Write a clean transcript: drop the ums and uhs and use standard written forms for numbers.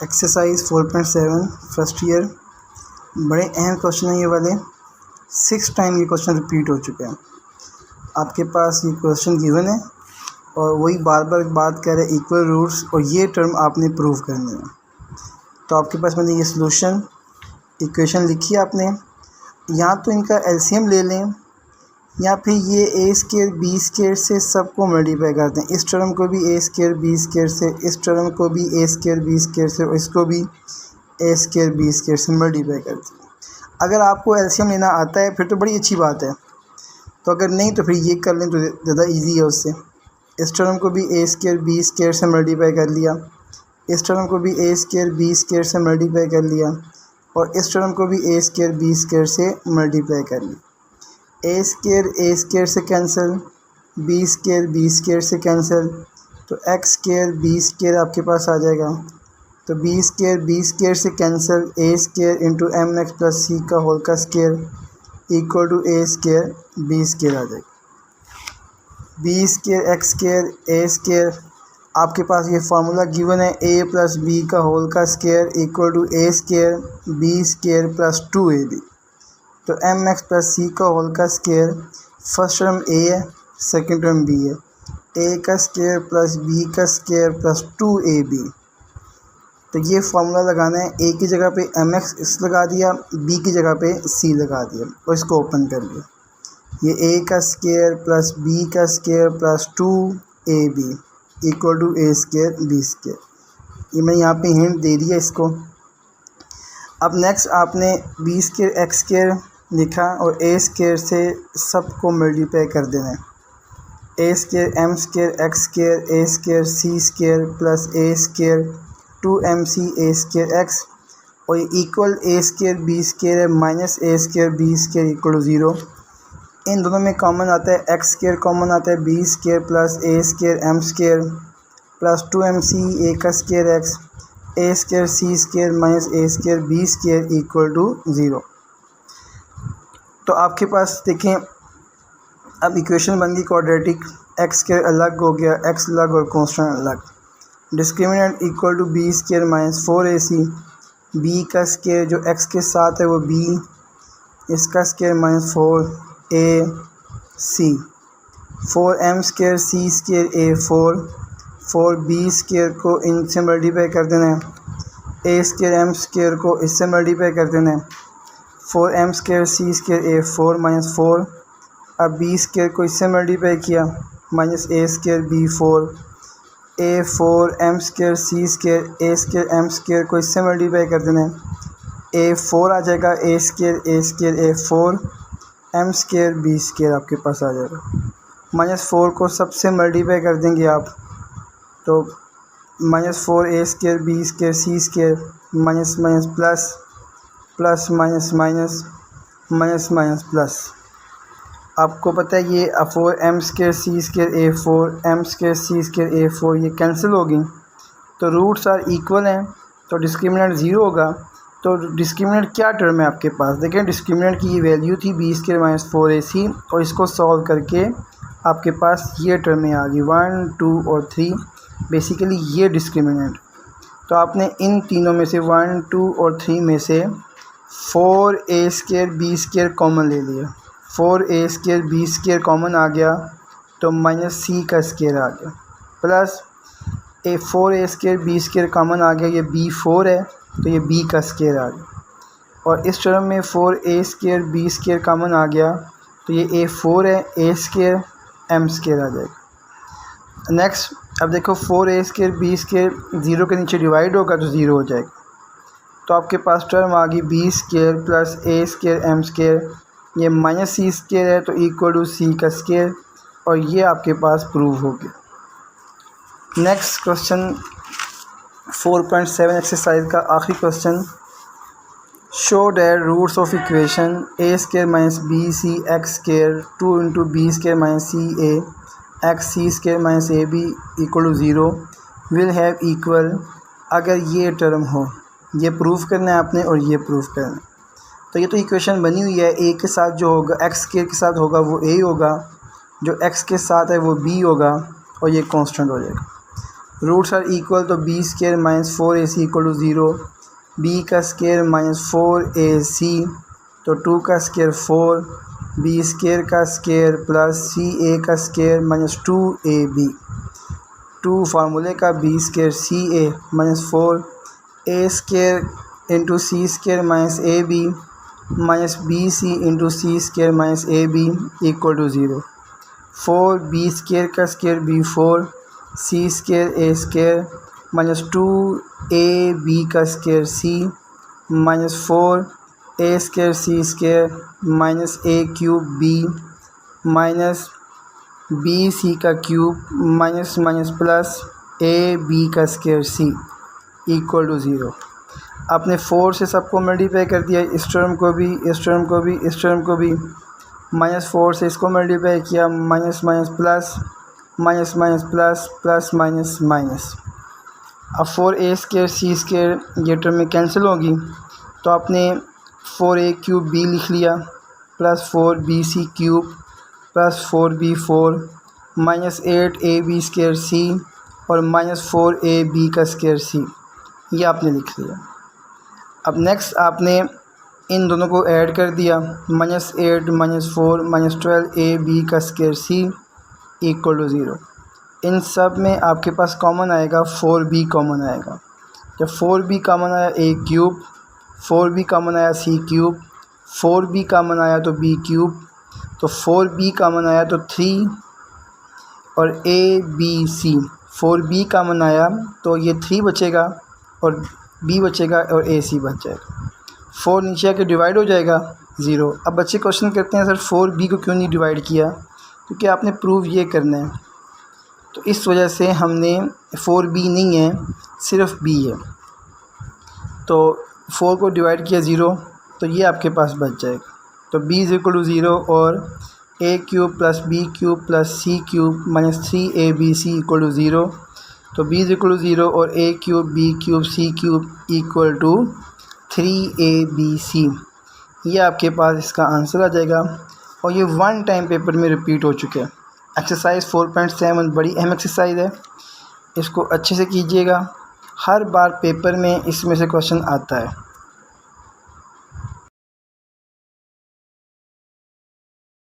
Exercise 4.7 first year. बड़े अहम question हैं ये वाले। 6 टाइम ये क्वेश्चन रिपीट हो चुके हैं। आपके पास ये क्वेश्चन गिवन है और वही बार बार बात कर रहे हैं इक्वल रूट्स, और ये टर्म आपने प्रूव करनी है। तो आपके पास मैंने ये सोल्यूशन इक्वेशन लिखी है आपने। या तो इनका एलसीएम ले लें या फिर ये ए स्केयर बी स्केयर से सबको मल्टीप्लाई कर दें। इस टर्म को भी ए स्केयर बी स्केयर से, इस टर्म को भी ए स्केयर बी स्केयर से, और इसको भी ए स्केयर बी स्केयर से मल्टीप्लाई कर दें। अगर आपको एलसीएम लेना आता है फिर तो बड़ी अच्छी बात है, तो अगर नहीं तो फिर ये कर लें तो ज़्यादा इजी है उससे। इस टर्म को भी ए स्केयर बी स्केयर से मल्टीप्लाई कर लिया, इस टर्म को भी ए स्केयर बी स्केयर से मल्टीप्लाई कर लिया, और इस टर्म को भी ए स्केयर बी स्केयर से मल्टीप्लाई कर लिया। ए स्केयर से कैंसिल, बी स्केयर से कैंसिल, तो एक्स स्केयर बी स्केयर आपके पास आ जाएगा। तो बी स्केयर से cancel, a square into m x plus c का होल का square equal to a square B square आ जाएगा। बी स्केयर एक्स स्केयर ए स्केयर, आपके पास ये फार्मूला गिवन है, ए प्लस बी का होल का square equal to a square B square plus 2ab। तो एम एक्स प्लस सी का होल का स्केयर, फर्स्ट टर्म ए है, सेकंड टर्म बी है, ए का स्केयर प्लस बी का स्केयर प्लस 2ab। तो ये फार्मूला लगाना है, ए की जगह पे एम एक्स लगा दिया, बी की जगह पे सी लगा दिया और इसको ओपन कर लिया। ये ए का स्केयर प्लस बी का square plus 2ab equal to a square B square. ये मैं यहाँ पे हिंट दे दिया इसको। अब नेक्स्ट आपने बी स्केयर एक्स स्केयर लिखा और ए स्केयर से सबको मल्टीप्लाई कर देना है। A square M square x square A square C square plus A square 2mc a square x, और ये equal a square B square है minus A square B square equal to 0। इन दोनों में कॉमन आता है, एक्स स्केयर कॉमन आता है, B square plus A square M square plus 2mc A का square X, A square C square minus A square B square equal to 0। तो आपके पास देखें अब इक्वेशन बन गई क्वाड्रेटिक। एक्स स्केयर अलग हो गया, एक्स अलग और कांस्टेंट अलग। Discriminant equal to B square minus 4ac, B का स्केयर जो एक्स के साथ है वो बी, इसका square minus 4ac, 4m square C square A 4 B square को इनसे मल्टीप्लाई कर देना है, ए स्केयर एम स्केयर को इससे मल्टीप्लाई कर देना है, 4m square C square A 4 minus 4। अब बी स्केयर को इससे मल्टीप्लाई किया माइनस ए स्केयर बी 4, ए 4 एम स्केयर सी स्केयर ए स्केयर एम स्केयर को इससे मल्टीप्लाई कर देना है, ए 4 आ जाएगा, ए square A 4 M square B square आपके पास आ जाएगा। माइनस 4 को सबसे मल्टीप्लाई कर देंगे आप, तो माइनस 4 ए स्केयर बी स्केयर सी square minus minus plus plus minus minus minus minus plus. आपको पता है ये 4m square C square A 4 m square C square A 4 ये कैंसिल हो गई, तो रूट्स आर इक्वल हैं, तो डिस्क्रिमिनेंट 0 होगा। तो डिस्क्रिमिनेंट क्या टर्म है आपके पास, देखें डिस्क्रिमिनेंट की ये वैल्यू थी बी स्केयर माइनस 4ac, और इसको सॉल्व करके आपके पास ये टर्में आ गई 1 2 और 3, बेसिकली ये डिस्क्रिमिनेंट। तो आपने इन तीनों में से 1 2 और 3 में से 4a square B square common ले लिया, 4a square B square common आ गया, तो माइनस सी का स्केयर आ गया, plus 4a square B square common आ गया, ये b4 है तो ये b का स्केयर आ गया, और इस टर्म में 4a square B square common आ गया तो ये a4 है, a स्केयर m स्केयर आ जाएगा। नेक्स्ट अब देखो 4a स्केयर बी स्केयर 0 के नीचे डिवाइड होगा तो 0 हो जाएगा, तो आपके पास टर्म आ गई बी स्केयर प्लस ए स्केयर एम स्केयर, ये माइनस सी स्केयर है तो इक्वल टू सी का स्केयर, और ये आपके पास प्रूव हो गया। नेक्स्ट क्वेश्चन 4.7 एक्सरसाइज का आखिरी question. Show that roots of equation a square minus B c x square 2 into b square minus c a x c square minus a b equal to 0 will have equal. अगर ये term हो, ये proof करना है आपने और ये proof करना है। तो ये तो इक्वेशन बनी हुई है, ए के साथ जो होगा एक्स के साथ होगा वो ए होगा, जो एक्स के साथ है वो बी होगा, और ये कांस्टेंट हो जाएगा। रूट्स आर इक्वल तो b square minus 4ac equal to 0, b का स्केयर माइनस 4ac तो 2 का स्केयर 4, बी स्केयर का स्केयर प्लस सी ए का स्केयर माइनस 2ab, 2 फार्मूले का b square c a minus 4 A square into c square minus a b minus B c into c square minus a b equal to 0, 4 B square का square B 4 C square A square minus 2 A B का square C minus 4 A square C square minus A cube B minus B C का cube minus minus plus A B का square C equal to 0। आपने 4 से सबको multiply कर दिया, इस term को भी, इस टर्म को भी, इस टर्म को भी, माइनस 4 से इसको मल्टीप्लाई किया, minus minus plus, minus minus plus, plus minus minus. अब 4a स्केयर सी स्केयर ये टर्म में कैंसिल होगी तो आपने 4a क्यूब बी लिख लिया plus 4bc cube plus 4b4 minus 8ab square C और माइनस 4ab का स्केयर सी, ये आपने लिख लिया। अब नेक्स्ट आपने इन दोनों को ऐड कर दिया, माइनस 8 माइनस 4 माइनस 12ab का स्केयर सी इक्वल टू 0। इन सब में आपके पास कॉमन आएगा 4b कॉमन आएगा। जब 4b कॉमन आया a क्यूब, 4b कॉमन आया c क्यूब, 4b कॉमन आया तो b क्यूब, तो 4b कॉमन आया तो 3 और abc 4b कॉमन आया तो ये 3 बचेगा और b बचेगा और ac बच जाएगा। 4 नीचे आके डिवाइड हो जाएगा 0। अब बच्चे क्वेश्चन करते हैं सर 4b को क्यों नहीं डिवाइड किया, क्योंकि आपने प्रूव ये करना है, तो इस वजह से हमने 4b नहीं है सिर्फ b है, तो 4 को डिवाइड किया 0 तो ये आपके पास बच जाएगा। तो b इज़ इक्वल टू 0 और a cube plus b cube plus c cube minus 3abc equal to 0, तो b इज़ इक्वल टू 0 और a cube b cube c cube equal to 3abc, ये आपके पास इसका आंसर आ जाएगा। और ये 1 टाइम पेपर में रिपीट हो चुके हैं। एक्सरसाइज 4.7 बड़ी अहम एक्सरसाइज है, इसको अच्छे से कीजिएगा, हर बार पेपर में इसमें से क्वेश्चन आता है।